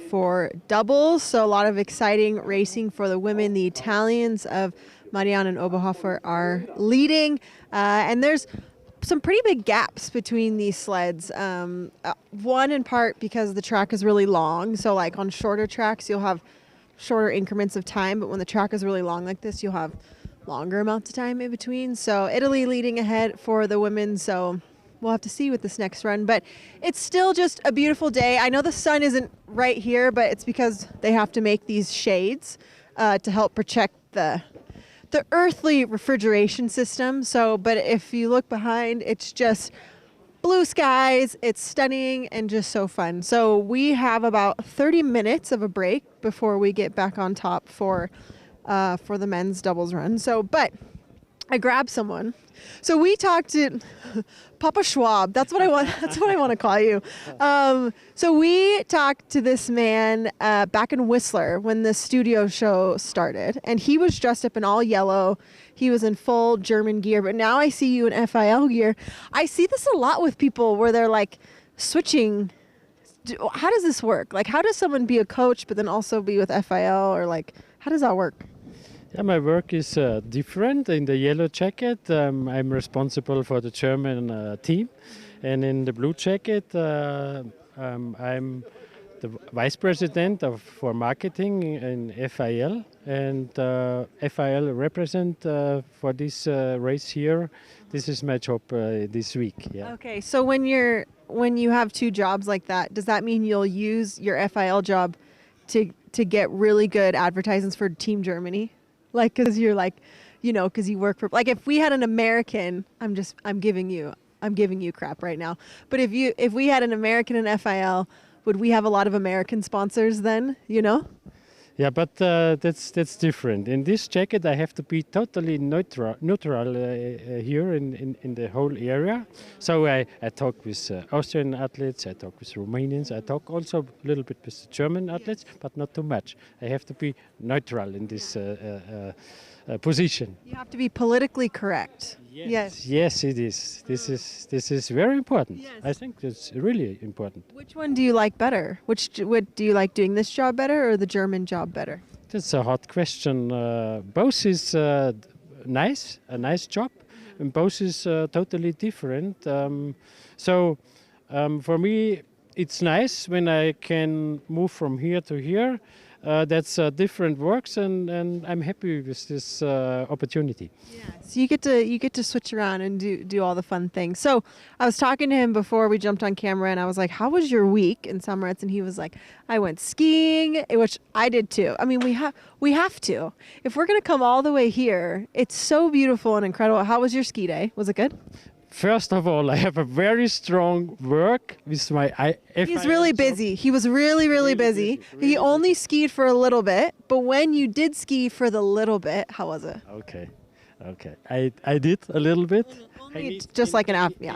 for doubles, so a lot of exciting racing for the women. The Italians of Marianne and Oberhofer are leading, and there's some pretty big gaps between these sleds. One in part because the track is really long, so like on shorter tracks you'll have shorter increments of time, but when the track is really long like this, you'll have longer amounts of time in between. So Italy leading ahead for the women, so we'll have to see with this next run, but it's still just a beautiful day. I know the sun isn't right here, but it's because they have to make these shades to help protect the earthly refrigeration system. So, but if you look behind, it's just blue skies, it's stunning and just so fun. So we have about 30 minutes of a break before we get back on top for the men's doubles run. So, but I grabbed someone. So we talked to Papa Schwab. That's what I want. That's what I want to call you. So we talked to this man back in Whistler when the studio show started, and he was dressed up in all yellow. He was in full German gear, but now I see you in FIL gear. I see this a lot with people where they're like switching. How does this work? Like, how does someone be a coach but then also be with FIL, or like, how does that work? Yeah, my work is different. In the yellow jacket, I'm responsible for the German team, and in the blue jacket, I'm the vice president for marketing in FIL, and FIL represent for this race here. This is my job this week. Yeah. Okay, so when you have two jobs like that, does that mean you'll use your FIL job to get really good advertisements for Team Germany? Like, because you're like, you know, because you work for, like, if we had an American, I'm giving you crap right now. But if we had an American in FIL, would we have a lot of American sponsors then, you know? Yeah, but that's different. In this jacket, I have to be totally neutral here in the whole area. So I talk with Austrian athletes, I talk with Romanians, I talk also a little bit with German athletes, but not too much. I have to be neutral in this position. You have to be politically correct. Yes, it is. This is very important. Yes. I think it's really important. Which one do you like better? Do you like doing this job better or the German job better? That's a hard question. Both is nice, a nice job, and both is totally different. For me, it's nice when I can move from here to here. That's different works, and I'm happy with this opportunity. Yeah, so you get to switch around and do all the fun things. So I was talking to him before we jumped on camera, and I was like, "How was your week in Moritz?" And he was like, "I went skiing," which I did too. I mean, we have to. If we're gonna come all the way here, it's so beautiful and incredible. How was your ski day? Was it good? First of all, I have a very strong work with my He's really busy. He was really busy. He only skied for a little bit, but when you did ski for the little bit, how was it? Okay. I did a little bit. Just like an app, yeah.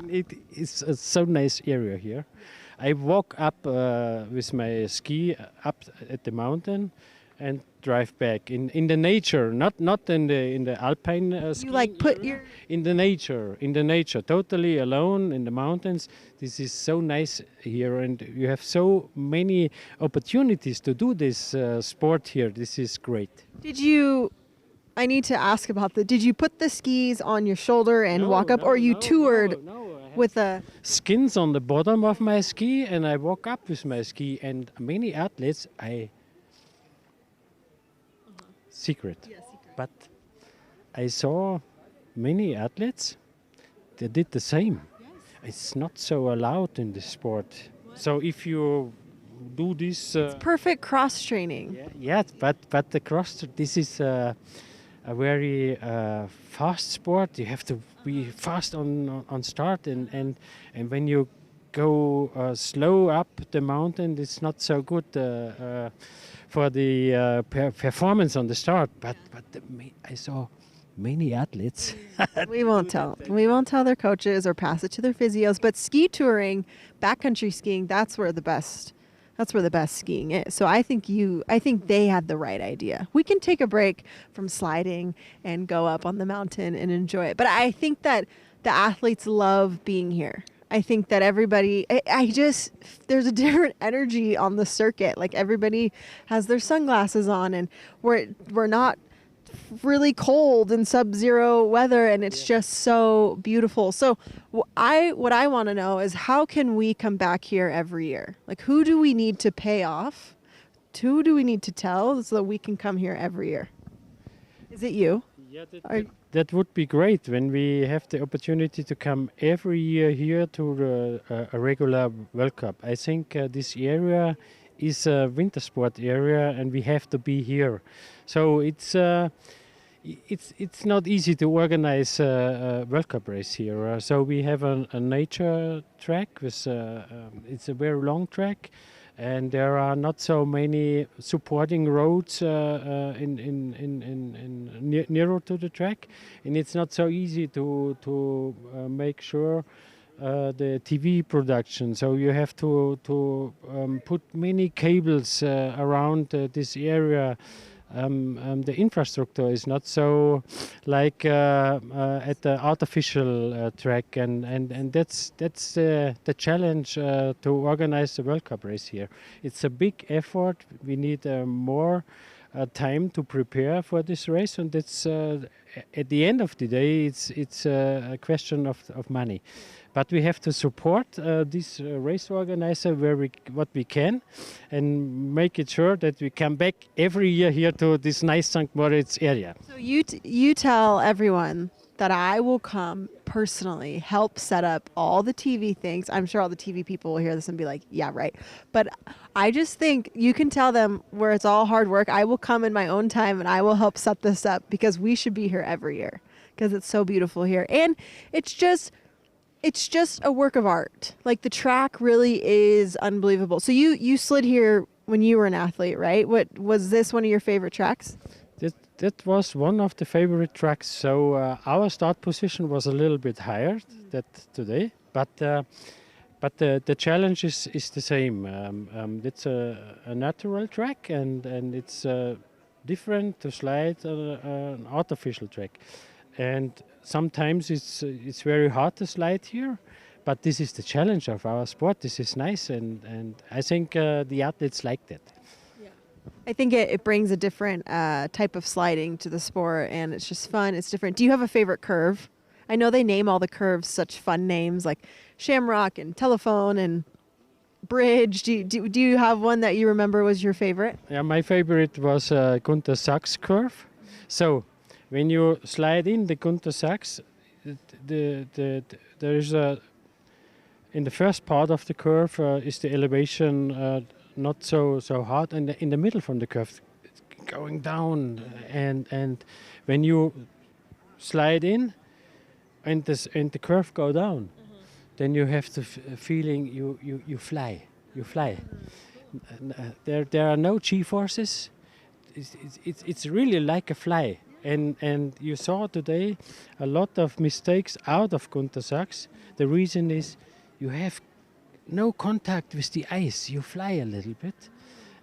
It's a so nice area here. I walk up with my ski up at the mountain and drive back in the nature, not in the alpine skiing. You like put your in the nature, totally alone in the mountains. This is so nice here, and you have so many opportunities to do this sport here. This is great. I need to ask about did you put the skis on your shoulder and walk up, or you toured with the skins on the bottom of my ski, and I walk up with my ski, and many athletes secret. But I saw many athletes, they did the same. Yes. It's not so allowed in the sport. So if you do this... it's perfect cross training. Yeah, but the cross, this is a very fast sport. You have to be fast on start, and when you go slow up the mountain, it's not so good for the performance on the start. But I saw many athletes. We won't tell their coaches or pass it to their physios. But ski touring, backcountry skiing, that's where the best skiing is. So I think they had the right idea. We can take a break from sliding and go up on the mountain and enjoy it. But I think that the athletes love being here. I think that everybody, there's a different energy on the circuit. Like everybody has their sunglasses on, and we're not really cold and sub-zero weather, and it's just so beautiful. So what I want to know is, how can we come back here every year? Like, who do we need to pay off? Who do we need to tell so that we can come here every year? Is it you? Yeah, that would be great when we have the opportunity to come every year here to a regular World Cup. I think this area is a winter sport area, and we have to be here. So it's not easy to organize a World Cup race here. So we have a nature track with it's a very long track, and there are not so many supporting roads nearer to the track, and it's not so easy to make sure the TV production. So you have to put many cables around this area. The infrastructure is not so like at the artificial track, and that's the challenge to organize the World Cup race here. It's a big effort. We need more time to prepare for this race, and that's at the end of the day, it's a question of money. But we have to support this race organizer what we can, and make it sure that we come back every year here to this nice St. Moritz area. So you tell everyone that I will come personally, help set up all the TV things. I'm sure all the TV people will hear this and be like, yeah, right. But I just think you can tell them where it's all hard work. I will come in my own time and I will help set this up, because we should be here every year because it's so beautiful here. And it's just a work of art. Like, the track really is unbelievable. So you slid here when you were an athlete, right? What was this one of your favorite tracks? That was one of the favorite tracks. So our start position was a little bit higher than today, but the challenge is the same. It's a natural track, and it's different to slide an artificial track. And sometimes it's very hard to slide here, but this is the challenge of our sport. This is nice, and I think the athletes like that. Yeah. I think it brings a different type of sliding to the sport, and it's just fun. It's different. Do you have a favorite curve? I know they name all the curves such fun names like Shamrock and Telephone and Bridge. Do you have one that you remember was your favorite? Yeah, my favorite was Gunter Sachs curve. So when you slide in the Gunter Sachs, there is in the first part of the curve is the elevation not so hard, and in the middle from the curve it's going down, and when you slide in and the curve go down, then you have the feeling you fly. There are no G-forces. It's really like a fly. And you saw today a lot of mistakes out of Gunter Sachs. The reason is you have no contact with the ice. You fly a little bit.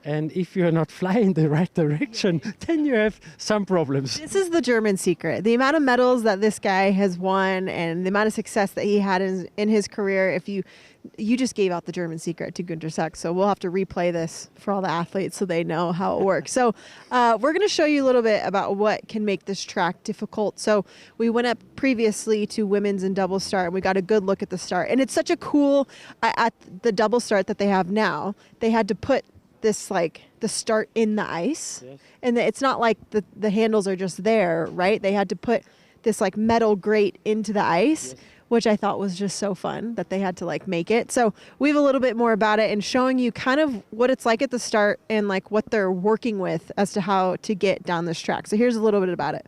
And if you're not flying the right direction, then you have some problems. This is the German secret. The amount of medals that this guy has won and the amount of success that he had in his career. If you just gave out the German secret to Gunter Sachs, so we'll have to replay this for all the athletes so they know how it works. So we're going to show you a little bit about what can make this track difficult. So we went up previously to women's and double start, and we got a good look at the start. And it's such a cool, at the double start that they have now, they had to put this, like, the start in the ice. Yes. And it's not like the handles are just there, right? They had to put this like metal grate into the ice. Yes. Which I thought was just so fun that they had to like make it. So we have a little bit more about it and showing you kind of what it's like at the start and like what they're working with as to how to get down this track. So here's a little bit about it.